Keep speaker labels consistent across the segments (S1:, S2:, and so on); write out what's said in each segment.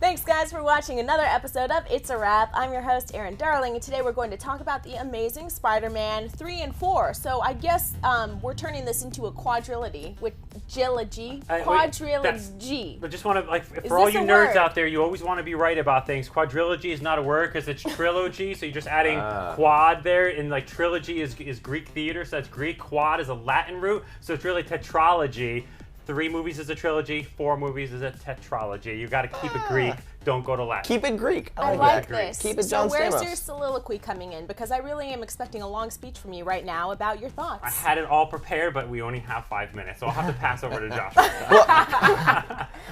S1: Thanks, guys, for watching another episode of It's a Wrap. I'm your host, Erin Darling, and today we're going to talk about The Amazing Spider-Man 3 and 4. So I guess we're turning this into a quadrilogy with quadrilogy.
S2: But just want to, for all you nerds out there, you always want to be right about things. Quadrilogy is not a word because it's trilogy, so you're just adding quad there, and trilogy is Greek theater, so that's Greek. Quad is a Latin root, so it's really tetralogy. 3 movies is a trilogy, 4 movies is a tetralogy. You got to keep it Greek. Don't go to Latin.
S3: Keep it Greek.
S1: I like this.
S3: Keep it John Stamos.
S1: So where's your soliloquy coming in? Because I really am expecting a long speech from you right now about your thoughts.
S2: I had it all prepared, but we only have 5 minutes, so I'll have to pass over to Josh.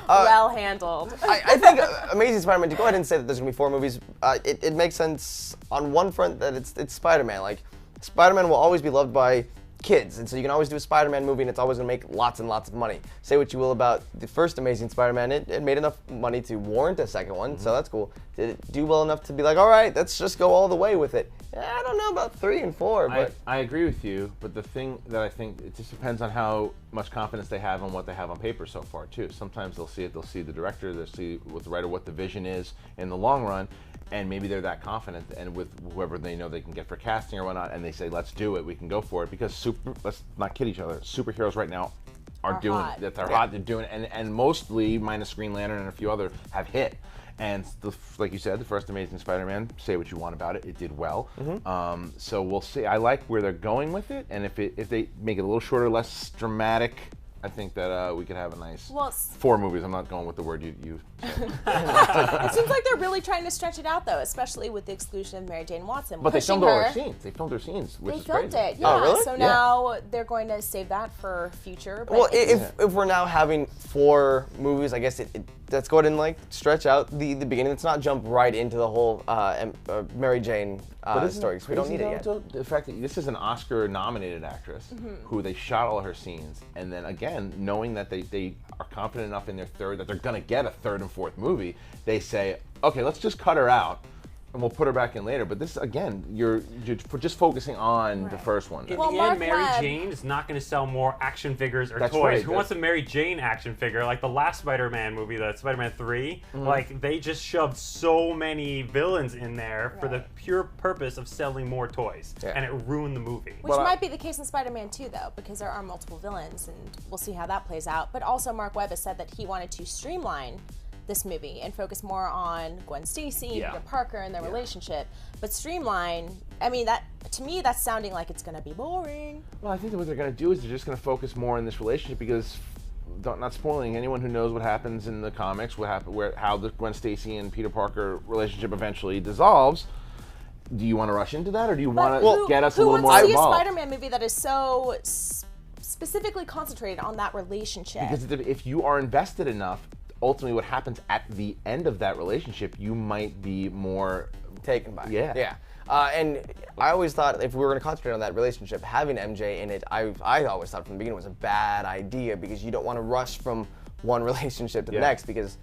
S1: Well handled.
S3: I think Amazing Spider-Man, to go ahead and say that there's going to be 4 movies, it makes sense on one front that it's Spider-Man. Like, Spider-Man will always be loved by kids, and so you can always do a Spider-Man movie and it's always going to make lots and lots of money. Say what you will about the first Amazing Spider-Man, it made enough money to warrant a second one, so that's cool. Did it do well enough to be like, all right, let's just go all the way with it? I don't know about 3 and 4, but...
S4: I agree with you, but the thing that I think, it just depends on how much confidence they have on what they have on paper so far, too. Sometimes they'll see the director, they'll see with the writer what the vision is in the long run, and maybe they're that confident, and with whoever they know they can get for casting or whatnot, and they say, let's do it, we can go for it, because let's not kid each other, superheroes right now are doing
S1: hot.
S4: it. They're hot, they're doing it, and mostly, minus Green Lantern and a few other, have hit. And like you said, the first Amazing Spider-Man, say what you want about it, it did well. So we'll see. I like where they're going with it, and if they make it a little shorter, less dramatic, I think that we could have a nice 4 movies. I'm not going with the word you said.
S1: It seems like they're really trying to stretch it out, though, especially with the exclusion of Mary Jane Watson.
S4: But they filmed all their scenes. They filmed their scenes, which is crazy.
S1: They filmed it, yeah.
S3: Oh, really?
S1: So now they're going to save that for future. But
S3: well, if we're now having 4 movies, I guess let's go ahead and stretch out the beginning. Let's not jump right into the whole Mary Jane story, because we don't need it yet.
S4: The fact that this is an Oscar-nominated actress who they shot all her scenes, and then again, knowing that they are confident enough in their third that they're going to get a 3rd and 4th movie, they say, okay, let's just cut her out and we'll put her back in later. But this, again, you're just focusing on the first one.
S2: In the end, Mary Jane is not going to sell more action figures or toys.
S4: Right.
S2: Who wants a Mary Jane action figure? Like the last Spider-Man movie, the Spider-Man 3, they just shoved so many villains in there for the pure purpose of selling more toys. And it ruined the movie.
S1: Which might be the case in Spider-Man 2, though, because there are multiple villains, and we'll see how that plays out. But also, Mark Webb has said that he wanted to streamline this movie and focus more on Gwen Stacy and Peter Parker and their relationship. But streamline, I mean, that to me, that's sounding like it's going to be boring.
S4: Well, I think that what they're going to do is they're just going to focus more on this relationship, because not spoiling, anyone who knows what happens in the comics, how the Gwen Stacy and Peter Parker relationship eventually dissolves. Do you want to rush into that, or do you want to get us a little more involved?
S1: Who wants to see a Spider-Man movie that is so specifically concentrated on that relationship?
S4: Because if you are invested enough, ultimately what happens at the end of that relationship, you might be more
S3: taken by.
S4: Yeah.
S3: And I always thought if we were going to concentrate on that relationship, having MJ in it, I always thought from the beginning was a bad idea, because you don't want to rush from one relationship to the next, because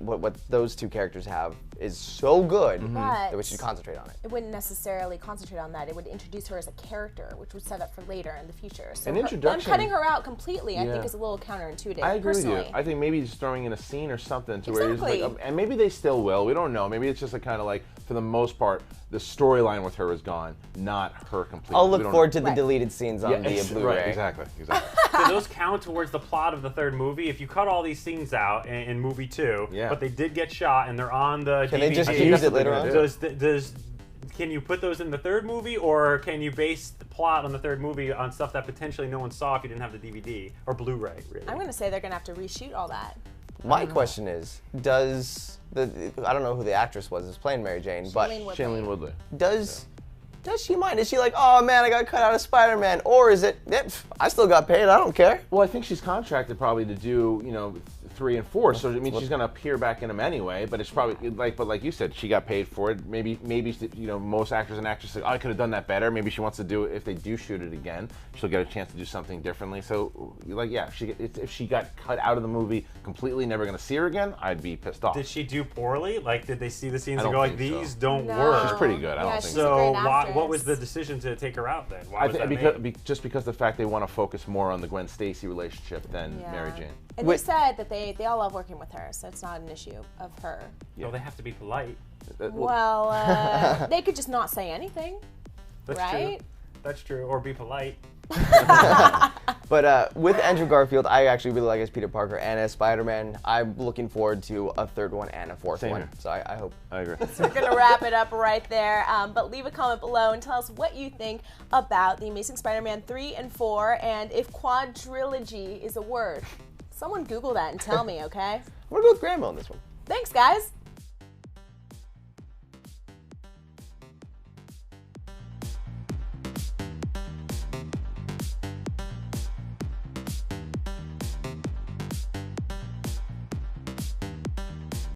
S3: what those 2 characters have is so good that we should concentrate on it.
S1: It wouldn't necessarily concentrate on that. It would introduce her as a character, which would set up for later in the future. So them cutting her out completely, I think, is a little counterintuitive.
S4: I agree
S1: personally.
S4: with you. I think maybe just throwing in a scene or something to where it's and maybe they still will. We don't know. Maybe it's just for the most part, the storyline with her is gone, not her completely.
S3: I'll look forward to the deleted scenes on the Blu-ray.
S4: Right, exactly.
S2: Do those count towards the plot of the 3rd movie? If you cut all these scenes out in movie 2, but they did get shot and they're on the DVD.
S3: Can they just use it later on?
S2: Can you put those in the 3rd movie, or can you base the plot on the 3rd movie on stuff that potentially no one saw if you didn't have the DVD or Blu-ray? Really,
S1: I'm going to say they're going to have to reshoot all that.
S3: My question is, I don't know who the actress was that's playing Mary Jane, but
S4: Shailene Woodley.
S3: Does she mind? Is she like, oh man, I got cut out of Spider-Man, or is it, I still got paid, I don't care?
S4: Well, I think she's contracted probably to do 3 and 4, so it means she's going to appear back in them anyway. But it's probably like you said, she got paid for it. Maybe most actors and actresses say, oh, I could have done that better. Maybe she wants to do it. If they do shoot it again, she'll get a chance to do something differently. So if she got cut out of the movie completely, never going to see her again, I'd be pissed off.
S2: Did she do poorly? Did they see the scenes and go these don't
S1: No.
S2: work?
S4: She's pretty good. I don't think
S2: so. What was the decision to take her out then? Why was that
S4: just because the fact they want to focus more on the Gwen Stacy relationship than Mary Jane.
S1: And they said that they they all love working with her, so it's not an issue of her.
S2: No, they have to be polite.
S1: Well, they could just not say anything,
S2: That's
S1: right?
S2: True. That's true, or be polite.
S3: But with Andrew Garfield, I actually really like as Peter Parker and as Spider-Man. I'm looking forward to a third one and a fourth one.
S4: Here.
S3: So I hope.
S4: I agree.
S1: So we're going to wrap it up right there. But leave a comment below and tell us what you think about The Amazing Spider-Man 3 and 4, and if quadrilogy is a word. Someone Google that and tell me, okay?
S3: I'm going to go with Grandma on this one.
S1: Thanks, guys.